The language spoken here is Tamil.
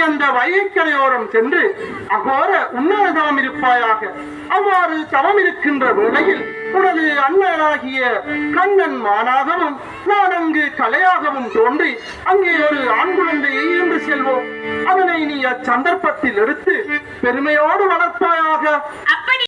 அந்த வைகைக்கரையோரம் சென்று அகோர உன்னத தவம் இருப்பாயாக. அவ்வாறு தவம் இருக்கின்ற வேளையில் உனது அண்ணனாகிய கண்ணன் மானாகவும் நான் அங்கு கலையாகவும் தோன்றி அங்கே ஒரு ஆண் குழந்தையை ஈண்டு செல்வோம். அதனை நீ அச்சந்தர்ப்பத்தில் எடுத்து பெருமையோடு வளர்ப்பாயாக.